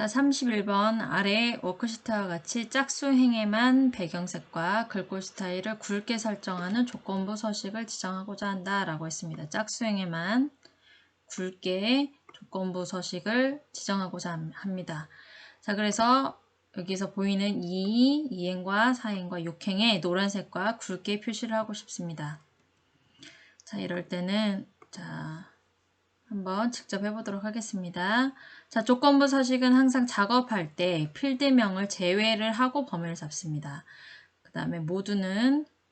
자, 31번 아래 워크시트와 같이 짝수 행에만 배경색과 글꼴 스타일을 굵게 설정하는 조건부 서식을 지정하고자 한다 라고 했습니다. 짝수 행에만 굵게 조건부 서식을 지정하고자 합니다. 자, 그래서 여기서 보이는 2행과 4행과 6행에 노란색과 굵게 표시를 하고 싶습니다. 자, 이럴 때는 한번 직접 해보도록 하겠습니다. 자, 조건부 서식은 항상 작업할 때 필드명을 제외를 하고 범위를 잡습니다. 그 다음에 모두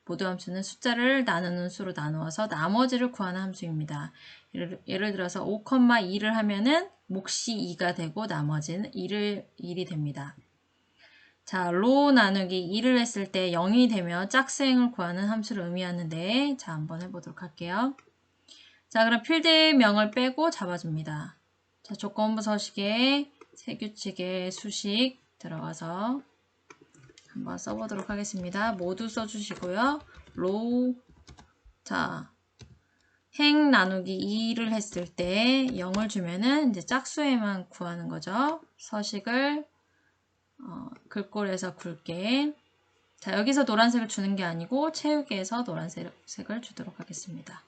함수는 숫자를 나누는 수로 나누어서 나머지를 구하는 함수입니다. 예를 들어서 5,2를 하면은 몫이 2가 되고 나머지는 1이 됩니다. 자, 로 나누기 2를 했을 때 0이 되면 짝수행을 구하는 함수를 의미하는데, 자, 한번 해보도록 할게요. 자, 그럼 필드명을 빼고 잡아줍니다. 자, 조건부 서식에 세규칙의 수식 들어가서 한번 써보도록 하겠습니다. 모두 써주시고요. 로, 자, 행 나누기 2를 했을 때 0을 주면은 이제 짝수에만 구하는 거죠. 서식을 글꼴에서 굵게. 자, 여기서 노란색을 주는 게 아니고 채우기에서 노란색을 주도록 하겠습니다.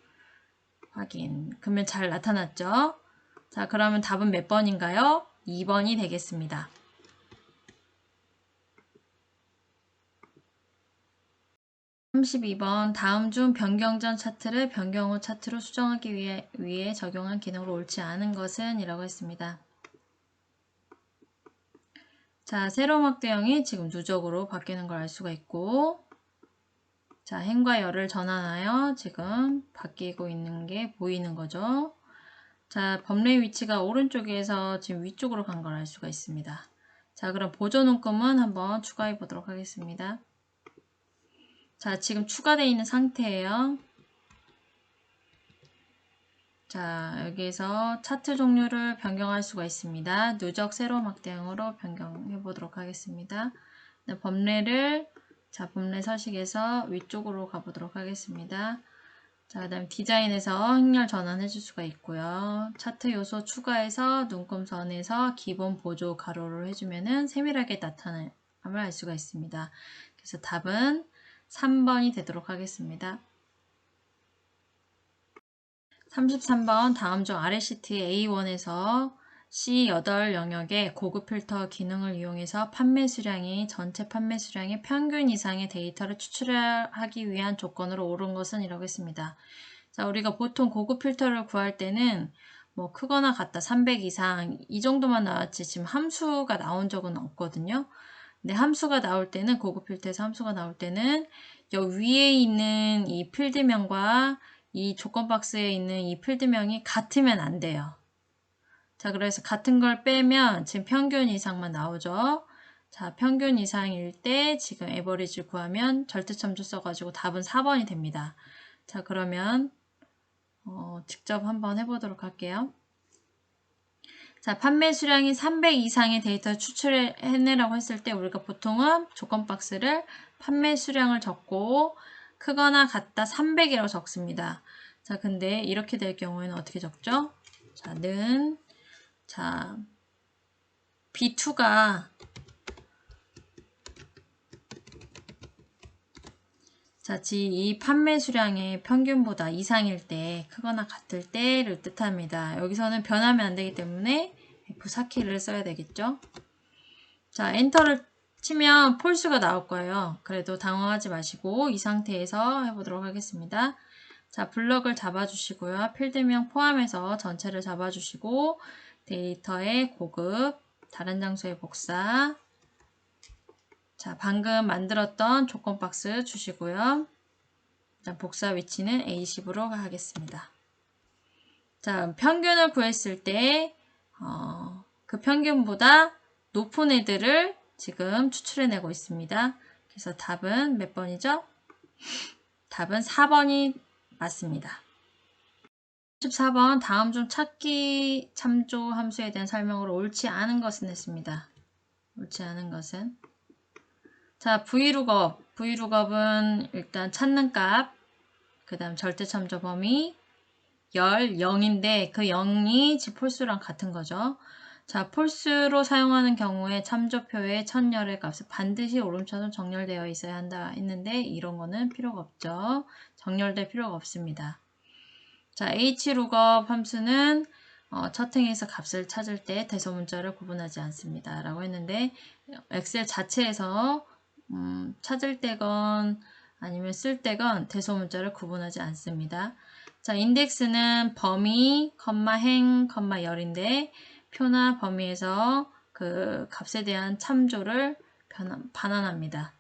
확인. 그러면 잘 나타났죠? 자, 그러면 답은 몇 번인가요? 2번이 되겠습니다. 32번 다음 중 변경 전 차트를 변경 후 차트로 수정하기 위해 적용한 기능으로 옳지 않은 것은? 이라고 했습니다. 자, 세로 확대형이 지금 누적으로 바뀌는 걸 알 수가 있고, 자, 행과 열을 전환하여 지금 바뀌고 있는 게 보이는 거죠. 자, 범례 위치가 오른쪽에서 지금 위쪽으로 간 걸 알 수가 있습니다. 자, 그럼 보조 눈금은 한번 추가해 보도록 하겠습니다. 자, 지금 추가되어 있는 상태예요. 자, 여기에서 차트 종류를 변경할 수가 있습니다. 누적 세로 막대형으로 변경해 보도록 하겠습니다. 범례를, 자, 범례 서식에서 위쪽으로 가보도록 하겠습니다. 자, 그 다음 디자인에서 행렬 전환해 줄 수가 있고요. 차트 요소 추가해서 눈금선에서 기본 보조 가로를 해주면은 세밀하게 나타남을 알 수가 있습니다. 그래서 답은 3번이 되도록 하겠습니다. 33번 다음 중 아래 시트 A1에서 C8 영역의 고급 필터 기능을 이용해서 판매 수량이 전체 판매 수량의 평균 이상의 데이터를 추출하기 위한 조건으로 옳은 것은? 이라고 했습니다. 자, 우리가 보통 고급 필터를 구할 때는 뭐 크거나 같다 300 이상 이 정도만 나왔지 지금 함수가 나온 적은 없거든요. 근데 함수가 나올 때는 고급 필터에서 함수가 나올 때는 여기 위에 있는 이 필드명과 이 조건 박스에 있는 이 필드명이 같으면 안 돼요. 자, 그래서 같은 걸 빼면 지금 평균 이상만 나오죠. 자, 평균 이상일 때 지금 에버리지 구하면 절대참조 써가지고 답은 4번이 됩니다. 자, 그러면 직접 한번 해보도록 할게요. 자, 판매 수량이 300 이상의 데이터를 추출해내라고 했을 때 우리가 보통은 조건 박스를 판매 수량을 적고 크거나 같다 300이라고 적습니다. 자, 근데 이렇게 될 경우에는 어떻게 적죠? 자, 자, B2가 자, 이 판매 수량의 평균보다 이상일 때, 크거나 같을 때를 뜻합니다. 여기서는 변하면 안 되기 때문에 F4키를 써야 되겠죠? 자, 엔터를 치면 폴스가 나올 거예요. 그래도 당황하지 마시고 이 상태에서 해보도록 하겠습니다. 자, 블럭을 잡아주시고요. 필드명 포함해서 전체를 잡아주시고 데이터의 고급, 다른 장소의 복사, 자, 방금 만들었던 조건 박스 주시고요. 자, 복사 위치는 A10으로 하겠습니다. 자, 평균을 구했을 때 그 평균보다 높은 애들을 지금 추출해내고 있습니다. 그래서 답은 몇 번이죠? 답은 4번이 맞습니다. 14번 다음 중 찾기 참조 함수에 대한 설명으로 옳지 않은 것은 했습니다. 옳지 않은 것은 자, Vlookup은 일단 찾는 값, 그 다음 절대참조 범위, 0인데 그 0이 지금 폴수랑 같은 거죠. 자, 폴스로 사용하는 경우에 참조표의 첫 열의 값은 반드시 오름차순 정렬되어 있어야 한다 했는데 이런 거는 필요가 없죠. 정렬될 필요가 없습니다. 자, hlookup 함수는 첫 행에서 값을 찾을 때 대소문자를 구분하지 않습니다. 라고 했는데 엑셀 자체에서 찾을 때건 아니면 쓸 때건 대소문자를 구분하지 않습니다. 자, 인덱스는 범위, 행, 열인데 표나 범위에서 그 값에 대한 참조를 반환합니다.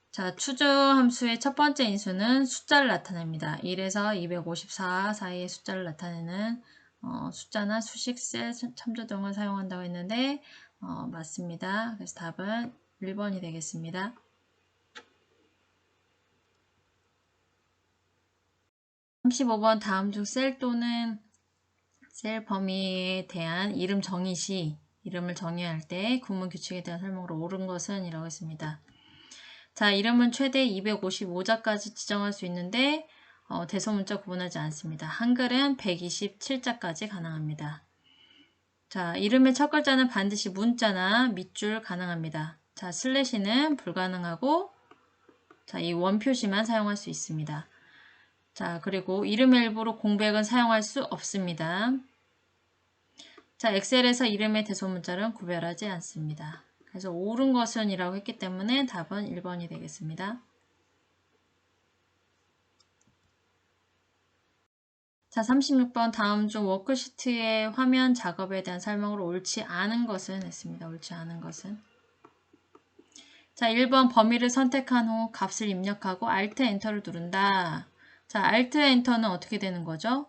자, 추주 함수의 첫 번째 인수는 숫자를 나타냅니다. 1에서 254 사이의 숫자를 나타내는 숫자나 수식, 셀, 참조 등을 사용한다고 했는데 맞습니다. 그래서 답은 1번이 되겠습니다. 35번 다음 중 셀 또는 셀 범위에 대한 이름 정의 시 이름을 정의할 때 구문 규칙에 대한 설명으로 옳은 것은 이라고 했습니다. 자, 이름은 최대 255자까지 지정할 수 있는데 대소문자 구분하지 않습니다. 한글은 127자까지 가능합니다. 자, 이름의 첫 글자는 반드시 문자나 밑줄 가능합니다. 자, 슬래시는 불가능하고 자, 이 원표시만 사용할 수 있습니다. 자, 그리고 이름의 일부로 공백은 사용할 수 없습니다. 자, 엑셀에서 이름의 대소문자는 구별하지 않습니다. 그래서 옳은 것은 이라고 했기 때문에 답은 1번이 되겠습니다. 자, 36번 다음 중 워크시트의 화면 작업에 대한 설명으로 옳지 않은 것은 했습니다. 옳지 않은 것은. 자, 1번 범위를 선택한 후 값을 입력하고 Alt 엔터를 누른다. 자, Alt 엔터는 어떻게 되는 거죠?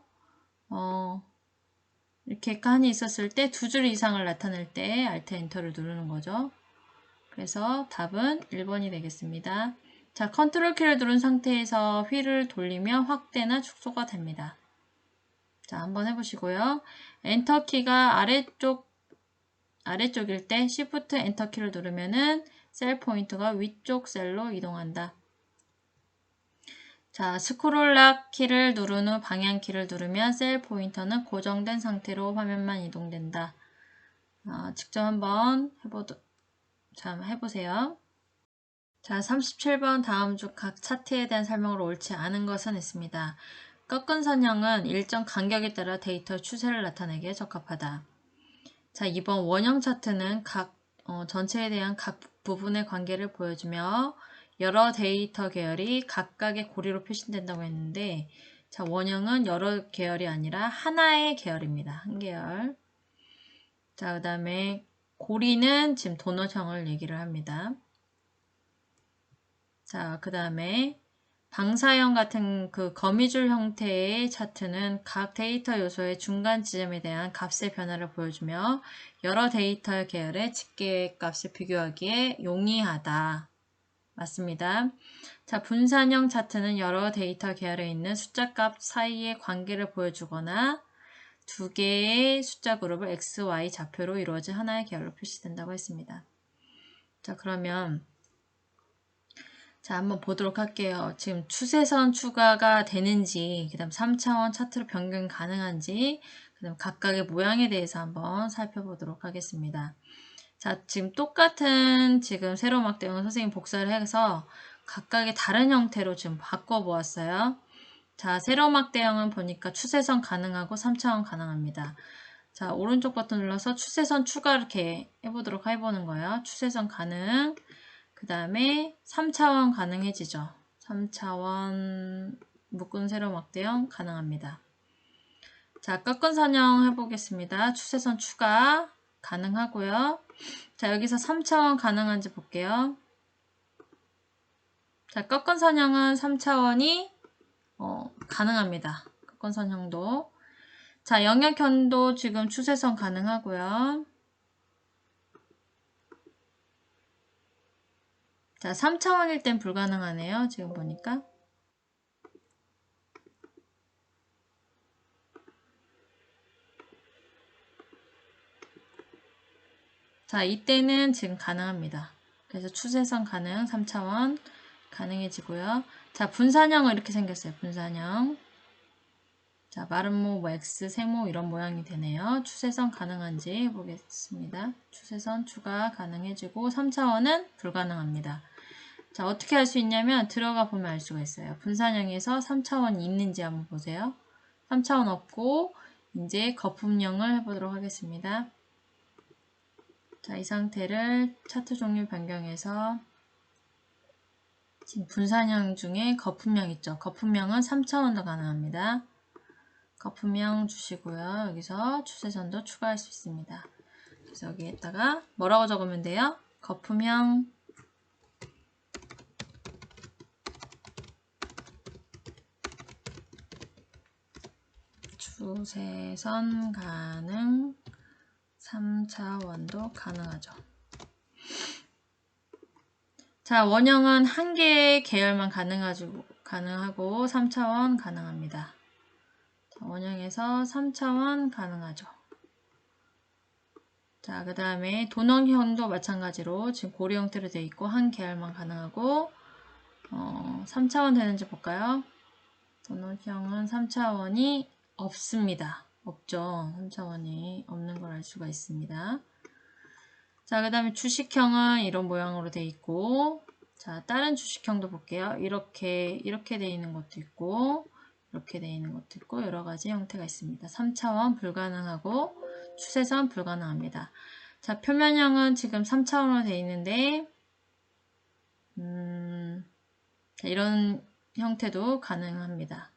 이렇게 칸이 있었을 때 두 줄 이상을 나타낼 때 Alt 엔터를 누르는 거죠. 그래서 답은 1번이 되겠습니다. 자, 컨트롤 키를 누른 상태에서 휠을 돌리면 확대나 축소가 됩니다. 자, 한번 해보시고요. 엔터 키가 아래쪽일 때 Shift 엔터 키를 누르면은 셀 포인터가 위쪽 셀로 이동한다. 자, 스크롤락 키를 누른 후 방향 키를 누르면 셀 포인터는 고정된 상태로 화면만 이동된다. 직접 한번 해보세요. 자, 37번 다음 중 각 차트에 대한 설명으로 옳지 않은 것은 있습니다. 꺾은 선형은 일정 간격에 따라 데이터 추세를 나타내기에 적합하다. 자, 2번 원형 차트는 각 전체에 대한 각 부분의 관계를 보여주며 여러 데이터 계열이 각각의 고리로 표시된다고 했는데 자, 원형은 여러 계열이 아니라 하나의 계열입니다. 한 계열. 자, 그 다음에 고리는 지금 도넛형을 얘기를 합니다. 자, 그 다음에 방사형 같은 그 거미줄 형태의 차트는 각 데이터 요소의 중간 지점에 대한 값의 변화를 보여주며 여러 데이터 계열의 집계값을 비교하기에 용이하다. 맞습니다. 자, 분산형 차트는 여러 데이터 계열에 있는 숫자값 사이의 관계를 보여주거나 두 개의 숫자 그룹을 X, Y 좌표로 이루어진 하나의 계열로 표시된다고 했습니다. 자, 그러면 자, 한번 보도록 할게요. 지금 추세선 추가가 되는지, 그 다음 3차원 차트로 변경 가능한지, 그 다음 각각의 모양에 대해서 한번 살펴보도록 하겠습니다. 자, 지금 똑같은 지금 세로 막대형을 선생님 복사를 해서 각각의 다른 형태로 지금 바꿔보았어요. 자, 세로 막대형은 보니까 추세선 가능하고 3차원 가능합니다. 자, 오른쪽 버튼 눌러서 추세선 추가 이렇게 해보는 거예요. 추세선 가능. 그 다음에 3차원 가능해지죠. 3차원 묶은 세로 막대형 가능합니다. 자, 꺾은 선형 해보겠습니다. 추세선 추가 가능하고요. 자, 여기서 3차원 가능한지 볼게요. 자, 꺾은 선형은 3차원이 가능합니다. 꺾은 선형도. 자, 영역현도 지금 추세선 가능하고요. 자, 3차원일 땐 불가능하네요. 지금 보니까. 자, 이때는 지금 가능합니다. 그래서 추세선 가능, 3차원 가능해지고요. 자, 분산형은 이렇게 생겼어요. 분산형. 자, 마름모, 뭐 X, 세모 이런 모양이 되네요. 추세선 가능한지 해보겠습니다. 추세선 추가 가능해지고 3차원은 불가능합니다. 자, 어떻게 할 수 있냐면 들어가 보면 알 수가 있어요. 분산형에서 3차원이 있는지 한번 보세요. 3차원 없고 이제 거품형을 해보도록 하겠습니다. 자, 이 상태를 차트 종류 변경해서 지금 분산형 중에 거품형 있죠. 거품형은 3차원도 가능합니다. 거품형 주시고요. 여기서 추세선도 추가할 수 있습니다. 그래서 여기에다가 뭐라고 적으면 돼요? 거품형 추세선 가능 3차원도 가능하죠. 자, 원형은 한 개의 계열만 가능하고 3차원 가능합니다. 자, 원형에서 3차원 가능하죠. 자, 그 다음에 도넛형도 마찬가지로 지금 고리 형태로 되어 있고 한 계열만 가능하고 3차원 되는지 볼까요? 도넛형은 3차원이 없습니다. 없죠. 3차원이 없는 걸 알 수가 있습니다. 자, 그 다음에 주식형은 이런 모양으로 되어 있고, 자, 다른 주식형도 볼게요. 이렇게 되어 있는 것도 있고, 이렇게 되어 있는 것도 있고, 여러 가지 형태가 있습니다. 3차원 불가능하고, 추세선 불가능합니다. 자, 표면형은 지금 3차원으로 되어 있는데, 자, 이런 형태도 가능합니다.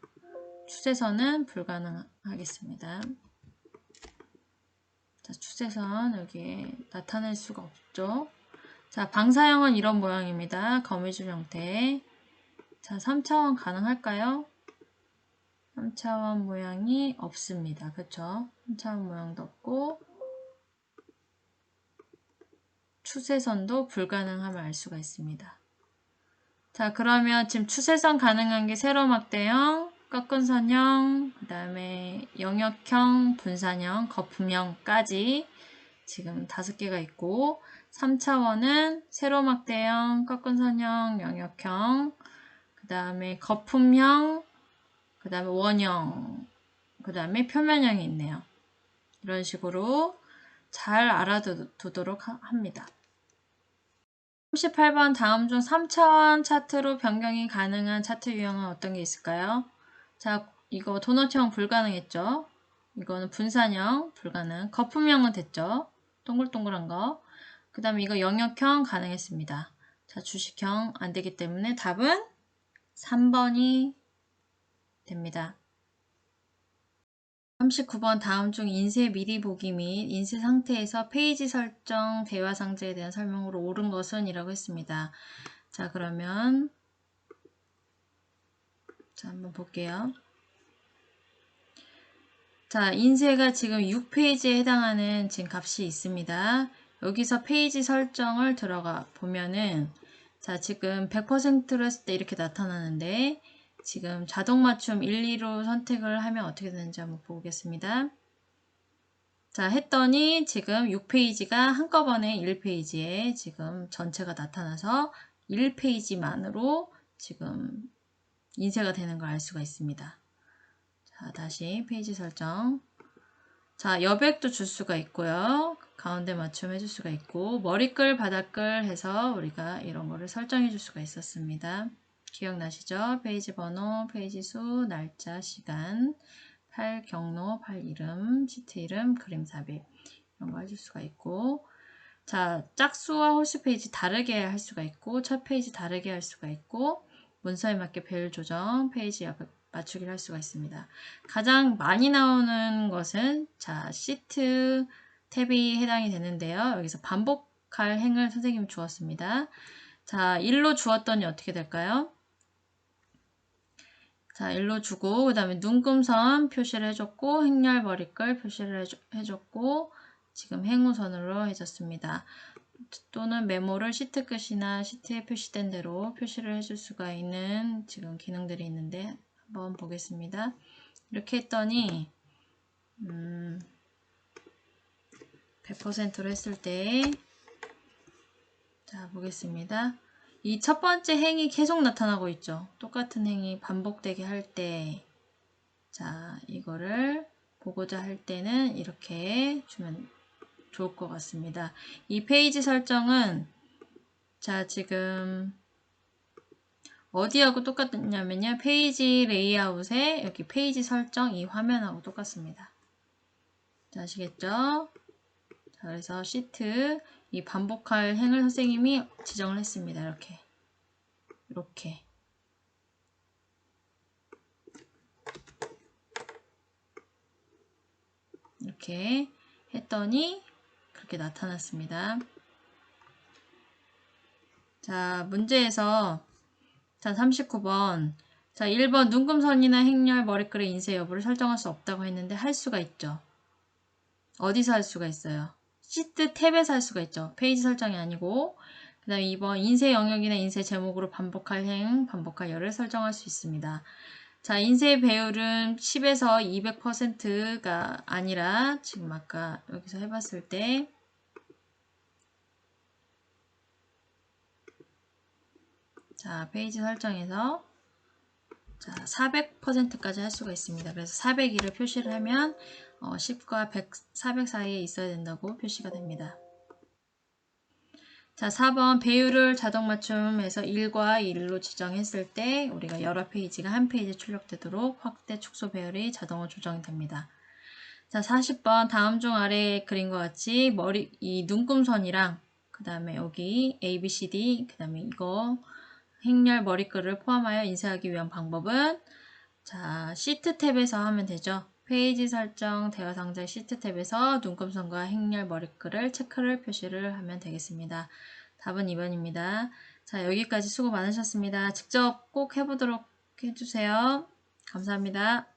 추세선은 불가능하겠습니다. 자, 추세선 여기에 나타낼 수가 없죠. 자, 방사형은 이런 모양입니다. 거미줄 형태. 자, 3차원 가능할까요? 3차원 모양이 없습니다. 그쵸? 3차원 모양도 없고 추세선도 불가능함을 알 수가 있습니다. 자, 그러면 지금 추세선 가능한 게 세로막대형, 꺾은선형, 그 다음에 영역형, 분산형, 거품형까지 지금 5개가 있고 3차원은 세로막대형, 꺾은선형, 영역형, 그 다음에 거품형, 그 다음에 원형, 그 다음에 표면형이 있네요. 이런 식으로 잘 알아두도록 합니다. 38번 다음 중 3차원 차트로 변경이 가능한 차트 유형은 어떤 게 있을까요? 자, 이거 도넛형 불가능했죠? 이거는 분산형 불가능. 거품형은 됐죠? 동글동글한 거. 그 다음에 이거 영역형 가능했습니다. 자, 주식형 안 되기 때문에 답은 3번이 됩니다. 39번 다음 중 인쇄 미리 보기 및 인쇄 상태에서 페이지 설정, 대화 상자에 대한 설명으로 옳은 것은? 이라고 했습니다. 자, 그러면 자, 한번 볼게요. 자, 인쇄가 지금 6페이지에 해당하는 지금 값이 있습니다. 여기서 페이지 설정을 들어가 보면은 자, 지금 100%로 했을 때 이렇게 나타나는데 지금 자동 맞춤 1, 2로 선택을 하면 어떻게 되는지 한번 보겠습니다. 자, 했더니 지금 6페이지가 한꺼번에 1페이지에 지금 전체가 나타나서 1페이지만으로 지금 인쇄가 되는 걸 알 수가 있습니다. 자, 다시 페이지 설정. 자, 여백도 줄 수가 있고요. 가운데 맞춤 해줄 수가 있고 머리글, 바닥글 해서 우리가 이런 거를 설정해 줄 수가 있었습니다. 기억나시죠? 페이지 번호, 페이지 수, 날짜, 시간, 팔 경로, 팔 이름, 시트 이름, 그림 삽입 이런 거 해줄 수가 있고 자, 짝수와 홀수 페이지 다르게 할 수가 있고 첫 페이지 다르게 할 수가 있고 문서에 맞게 배열 조정, 페이지 맞추기를 할 수가 있습니다. 가장 많이 나오는 것은 자, 시트 탭이 해당이 되는데요. 여기서 반복할 행을 선생님이 주었습니다. 자, 1로 주었더니 어떻게 될까요? 자, 1로 주고 그 다음에 눈금선 표시를 해줬고 행렬 머리글 표시를 해줬고 지금 행우선으로 해줬습니다. 또는 메모를 시트 끝이나 시트에 표시된 대로 표시를 해줄 수가 있는 지금 기능들이 있는데 한번 보겠습니다. 이렇게 했더니 100%로 했을 때 자, 보겠습니다. 이 첫 번째 행이 계속 나타나고 있죠. 똑같은 행이 반복되게 할 때 자, 이거를 보고자 할 때는 이렇게 주면 좋을 것 같습니다. 이 페이지 설정은 자, 지금 어디하고 똑같냐면요. 페이지 레이아웃에 여기 페이지 설정 이 화면하고 똑같습니다. 자, 아시겠죠? 자, 그래서 시트 이 반복할 행을 선생님이 지정을 했습니다. 이렇게 했더니 그렇게 나타났습니다. 자, 문제에서 자, 39번. 자, 1번 눈금선이나 행렬, 머리글의 인쇄 여부를 설정할 수 없다고 했는데 할 수가 있죠. 어디서 할 수가 있어요? 시트 탭에서 할 수가 있죠. 페이지 설정이 아니고. 그 다음에 2번 인쇄 영역이나 인쇄 제목으로 반복할 행, 반복할 열을 설정할 수 있습니다. 자, 인쇄 배율은 10에서 200%가 아니라 지금 아까 여기서 해봤을 때 자, 페이지 설정에서 자, 400%까지 할 수가 있습니다. 그래서 402를 표시를 하면 10과 100, 400 사이에 있어야 된다고 표시가 됩니다. 자, 4번 배율을 자동 맞춤해서 1과 1로 지정했을 때 우리가 여러 페이지가 한 페이지에 출력되도록 확대 축소 배열이 자동으로 조정이 됩니다. 자, 40번 다음 중 아래에 그린 것 같이 이 눈금선이랑 그 다음에 여기 A, B, C, D 그 다음에 이거 행렬 머리글을 포함하여 인쇄하기 위한 방법은 자, 시트 탭에서 하면 되죠. 페이지 설정, 대화 상자 시트 탭에서 눈금선과 행렬 머리글을 체크를 표시를 하면 되겠습니다. 답은 2번입니다. 자, 여기까지 수고 많으셨습니다. 직접 꼭 해보도록 해주세요. 감사합니다.